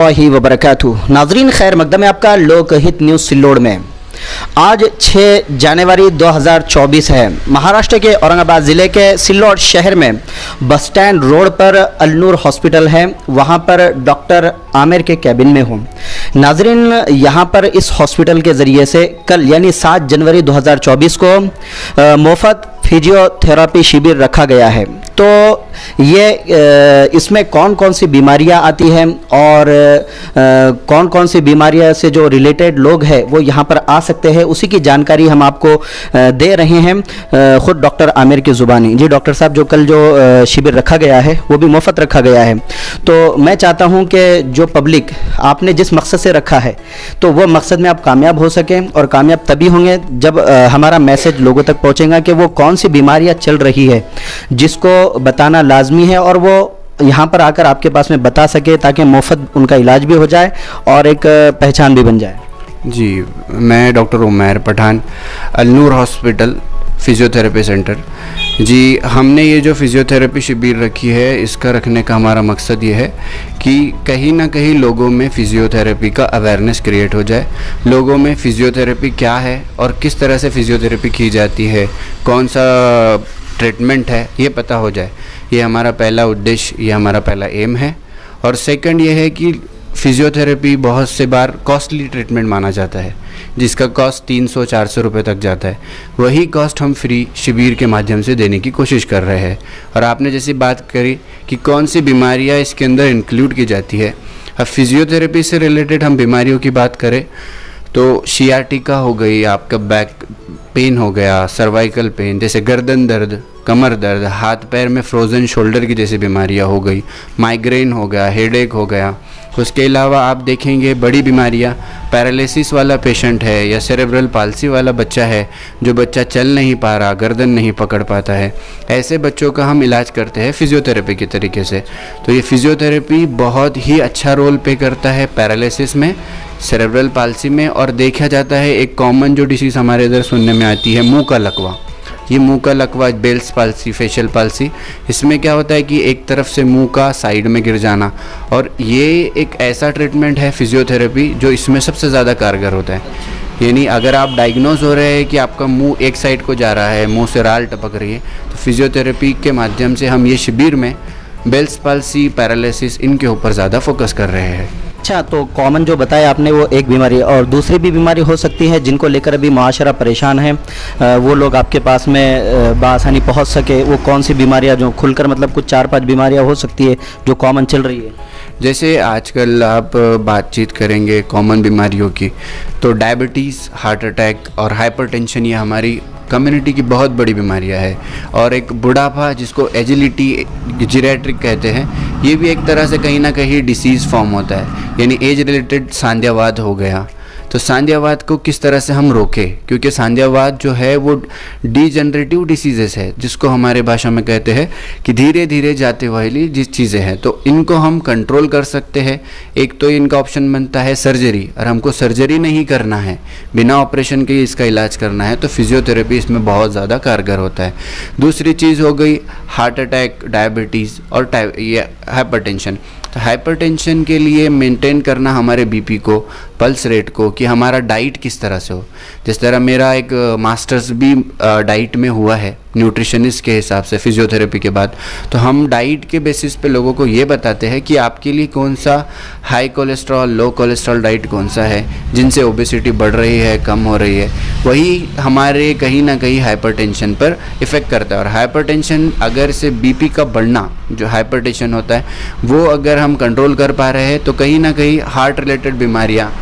ही वबरकातुहू। नाजरीन खैर मकदम आपका लोकहित न्यूज़ सिल्लोड में आज 6 जनवरी 2024 है। महाराष्ट्र के औरंगाबाद ज़िले के सिल्लोड शहर में बस स्टैंड रोड पर अलनूर हॉस्पिटल है, वहां पर डॉक्टर आमिर के कैबिन में हूँ। नाजरीन यहां पर इस हॉस्पिटल के ज़रिए से कल यानी 7 जनवरी 2024 को मुफ्त फिजियोथेरेपी शिविर रखा गया है। तो ये इसमें कौन कौन सी बीमारियां आती हैं और कौन कौन सी बीमारियां से जो रिलेटेड लोग हैं वो यहाँ पर आ सकते हैं, उसी की जानकारी हम आपको दे रहे हैं ख़ुद डॉक्टर आमिर की ज़ुबानी। जी डॉक्टर साहब, जो कल जो शिविर रखा गया है वो भी मुफ्त रखा गया है, तो मैं चाहता हूँ कि जो पब्लिक आपने जिस मकसद से रखा है तो वो मकसद में आप कामयाब हो सकें, और कामयाब तभी होंगे जब हमारा मैसेज लोगों तक पहुँचेगा कि वो कौन सी बीमारियाँ चल रही है जिसको बताना लाजमी है, और वो यहाँ पर आकर आपके पास में बता सके ताकि मुफ्त उनका इलाज भी हो जाए और एक पहचान भी बन जाए। जी, मैं doctor Umair Pathan, Alnoor hospital physiotherapy centre. जी, हमने ये जो फिजियोथेरेपी शिविर रखी है, इसका रखने का हमारा मकसद ये है कि कहीं ना कहीं लोगों में फिजियोथेरेपी का अवेयरनेस क्रिएट हो जाए, लोगों में फिजियोथेरेपी क्या है और किस तरह से फिजियोथेरेपी की जाती है, कौन सा ट्रीटमेंट है, ये पता हो जाए। ये हमारा पहला उद्देश्य, ये हमारा पहला एम है। और सेकंड ये है कि फिजियोथेरेपी बहुत से बार कॉस्टली ट्रीटमेंट माना जाता है, जिसका कॉस्ट 300-400 रुपये तक जाता है। वही कॉस्ट हम फ्री शिविर के माध्यम से देने की कोशिश कर रहे हैं। और आपने जैसी बात करी कि कौन सी बीमारियां इसके अंदर इंक्लूड की जाती है, अब फिजियोथेरेपी से रिलेटेड हम बीमारियों की बात करें तो सियाटिका हो गई, आपका बैक पेन हो गया, सर्वाइकल पेन जैसे गर्दन दर्द, कमर दर्द, हाथ पैर में फ्रोज़न शोल्डर की जैसी बीमारियां हो गई, माइग्रेन हो गया, हेडेक हो गया। उसके अलावा आप देखेंगे बड़ी बीमारियां, पैरालिसिस वाला पेशेंट है या सेरेब्रल पाल्सी वाला बच्चा है, जो बच्चा चल नहीं पा रहा, गर्दन नहीं पकड़ पाता है, ऐसे बच्चों का हम इलाज करते हैं फिजियोथेरेपी के तरीके से। तो ये फिजियोथेरेपी बहुत ही अच्छा रोल प्ले करता है पैरालिसिस में, सेरेब्रल पाल्सी में। और देखा जाता है एक कॉमन जो डिसीज़ हमारे इधर सुनने में आती है, मुंह का लकवा। ये मुंह का लकवा, बेल्स पाल्सी, फेशियल पाल्सी, इसमें क्या होता है कि एक तरफ से मुंह का साइड में गिर जाना, और ये एक ऐसा ट्रीटमेंट है फिजियोथेरेपी जो इसमें सबसे ज़्यादा कारगर होता है। यानी अगर आप डायग्नोज हो रहे हैं कि आपका मुंह एक साइड को जा रहा है, मुंह से राल टपक रही है, तो फिजियोथेरेपी के माध्यम से हम ये शिविर में बेल्स पाल्सी, पैरालिसिस, इनके ऊपर ज़्यादा फोकस कर रहे हैं। अच्छा, तो कॉमन जो बताया आपने वो एक बीमारी, और दूसरी भी बीमारी हो सकती है जिनको लेकर अभी मुआशरा परेशान है, वो लोग आपके पास में बआसानी पहुंच सके, वो कौन सी बीमारियां जो खुलकर मतलब कुछ 4-5 बीमारियां हो सकती है जो कॉमन चल रही है? जैसे आजकल आप बातचीत करेंगे कॉमन बीमारियों की, तो डायबिटीज़, हार्ट अटैक और हाइपरटेंशन ये हमारी कम्युनिटी की बहुत बड़ी बीमारियां है। और एक बुढ़ापा जिसको एजिलिटी जीरियाट्रिक कहते हैं, ये भी एक तरह से कहीं ना कहीं डिसीज़ फॉर्म होता है, यानी एज रिलेटेड सांध्यावाद हो गया। तो सांध्यावाद को किस तरह से हम रोकें, क्योंकि सांध्यावाद जो है वो डीजनरेटिव डिसीजेस है, जिसको हमारे भाषा में कहते हैं कि धीरे धीरे जाते वाली जिस चीज़ें हैं, तो इनको हम कंट्रोल कर सकते हैं। एक तो इनका ऑप्शन बनता है सर्जरी, और हमको सर्जरी नहीं करना है, बिना ऑपरेशन के इसका इलाज करना है, तो फिजियोथेरेपी इसमें बहुत ज़्यादा कारगर होता है। दूसरी चीज़ हो गई हार्ट अटैक, डायबिटीज़ और ये हाइपरटेंशन। तो हाइपरटेंशन के लिए मेंटेन करना हमारे बीपी को, पल्स रेट को, कि हमारा डाइट किस तरह से हो। जिस तरह मेरा एक मास्टर्स भी डाइट में हुआ है न्यूट्रिशनिस्ट के हिसाब से फिजियोथेरेपी के बाद, तो हम डाइट के बेसिस पे लोगों को ये बताते हैं कि आपके लिए कौन सा हाई कोलेस्ट्रॉल, लो कोलेस्ट्रॉल डाइट कौन सा है, जिनसे ओबेसिटी बढ़ रही है, कम हो रही है। वही हमारे कहीं ना कहीं हाइपरटेंशन पर इफ़ेक्ट करता है। और हाइपरटेंशन अगर से बीपी का बढ़ना, जो हाइपरटेंशन होता है, वो अगर हम कंट्रोल कर पा रहे हैं, तो कहीं ना कहीं हार्ट रिलेटेड बीमारियाँ,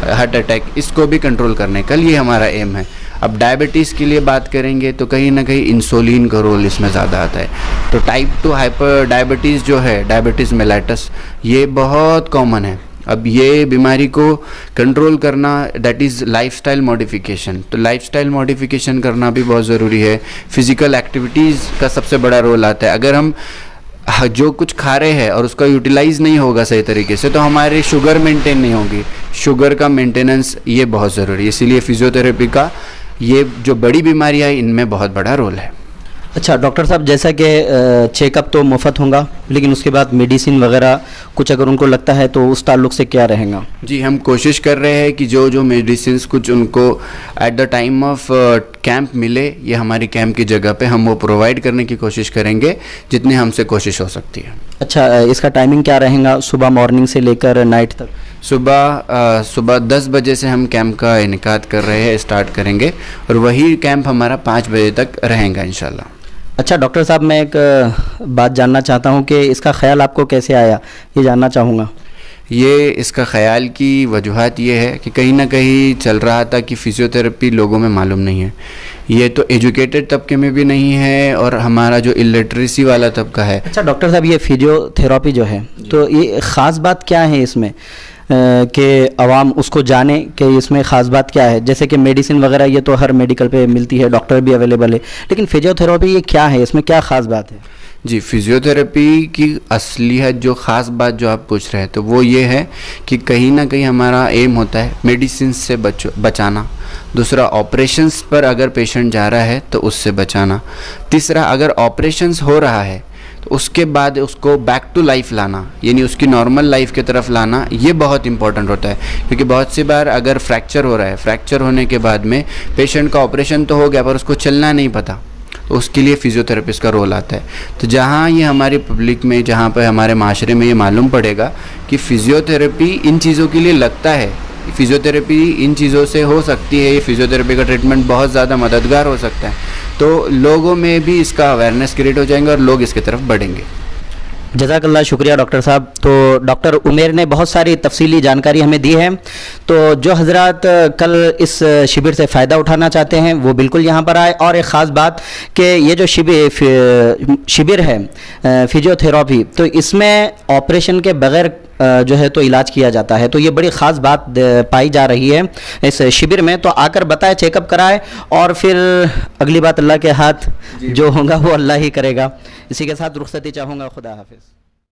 हार्ट अटैक, इसको भी कंट्रोल करने का लिए हमारा एम है। अब डायबिटीज़ के लिए बात करेंगे तो कहीं ना कहीं इंसुलिन का रोल इसमें ज़्यादा आता है। तो टाइप 2 हाइपर डायबिटीज़ जो है, डायबिटीज़ मेलाइटस, ये बहुत कॉमन है। अब ये बीमारी को कंट्रोल करना, दैट इज़ लाइफस्टाइल मॉडिफिकेशन। तो लाइफस्टाइल मॉडिफिकेशन करना भी बहुत ज़रूरी है। फिज़िकल एक्टिविटीज़ का सबसे बड़ा रोल आता है। अगर हम जो कुछ खा रहे हैं और उसका यूटिलाइज नहीं होगा सही तरीके से, तो हमारी शुगर मेंटेन नहीं होगी। शुगर का मेंटेनेंस ये बहुत ज़रूरी है, इसीलिए फिजियोथेरेपी का ये जो बड़ी बीमारियाँ, इनमें बहुत बड़ा रोल है। अच्छा डॉक्टर साहब, जैसा कि चेकअप तो मुफ्त होगा, लेकिन उसके बाद मेडिसिन वगैरह कुछ अगर उनको लगता है तो उस ताल्लुक से क्या रहेगा? जी, हम कोशिश कर रहे हैं कि जो जो मेडिसिन कुछ उनको at the time of camp मिले, ये हमारी कैंप की जगह पे हम वो प्रोवाइड करने की कोशिश करेंगे जितनी हमसे कोशिश हो सकती है। अच्छा, इसका टाइमिंग क्या रहेगा सुबह मॉर्निंग से लेकर नाइट तक? सुबह 10 बजे से हम कैंप का इनेकाद कर रहे हैं, स्टार्ट करेंगे, और वही कैंप हमारा 5 बजे तक रहेगा इंशाल्लाह। अच्छा डॉक्टर साहब, मैं एक बात जानना चाहता हूँ कि इसका ख्याल आपको कैसे आया, ये जानना चाहूँगा। ये इसका ख़याल की वजूहत ये है कि कहीं ना कहीं चल रहा था कि फ़िज़ियोथेरेपी लोगों में मालूम नहीं है। ये तो एजुकेटेड तबके में भी नहीं है और हमारा जो इलिटरेसी वाला तबका है। अच्छा डॉक्टर साहब, ये फिजियोथेरेपी जो है तो ये ख़ास बात क्या है इसमें कि आवाम उसको जाने कि इसमें ख़ास बात क्या है? जैसे कि मेडिसिन वगैरह ये तो हर मेडिकल पे मिलती है, डॉक्टर भी अवेलेबल है, लेकिन फिजियोथेरेपी ये क्या है, इसमें क्या ख़ास बात है? जी, फिज़ियोथेरेपी की असलियत जो ख़ास बात जो आप पूछ रहे हैं तो वो ये है कि कहीं ना कहीं हमारा एम होता है मेडिसिन से बचाना। दूसरा, ऑपरेशंस पर अगर पेशेंट जा रहा है तो उससे बचाना। तीसरा, अगर ऑपरेशंस हो रहा है तो उसके बाद उसको बैक टू लाइफ लाना, यानी उसकी नॉर्मल लाइफ की तरफ लाना, ये बहुत इंपॉर्टेंट होता है। क्योंकि बहुत सी बार अगर फ्रैक्चर हो रहा है, फ्रैक्चर होने के बाद में पेशेंट का ऑपरेशन तो हो गया पर उसको चलना नहीं पता, तो उसके लिए फिजियोथेरेपिस्ट का रोल आता है। तो जहाँ ये हमारी पब्लिक में, जहाँ पर हमारे माशरे में ये मालूम पड़ेगा कि फिजियोथेरेपी इन चीज़ों के लिए लगता है, फिजियोथेरेपी इन चीज़ों से हो सकती है, ये फिजियोथेरेपी का ट्रीटमेंट बहुत ज़्यादा मददगार हो सकता है, तो लोगों में भी इसका अवेयरनेस क्रिएट हो जाएंगे और लोग इसकी तरफ बढ़ेंगे। जज़ाकल्लाह, शुक्रिया डॉक्टर साहब। तो डॉक्टर उमेर ने बहुत सारी तफसीली जानकारी हमें दी है। तो जो हजरात कल इस शिविर से फ़ायदा उठाना चाहते हैं वो बिल्कुल यहाँ पर आए। और एक ख़ास बात कि ये जो शिविर है फिजियोथेरेपी, तो इसमें ऑपरेशन के बग़ैर जो है तो इलाज किया जाता है। तो ये बड़ी ख़ास बात पाई जा रही है इस शिविर में। तो आकर बताए, चेकअप कराए, और फिर अगली बात अल्लाह के हाथ जो होगा वो अल्लाह ही करेगा। इसी के साथ रुखसती चाहूँगा। खुदा हाफिज़।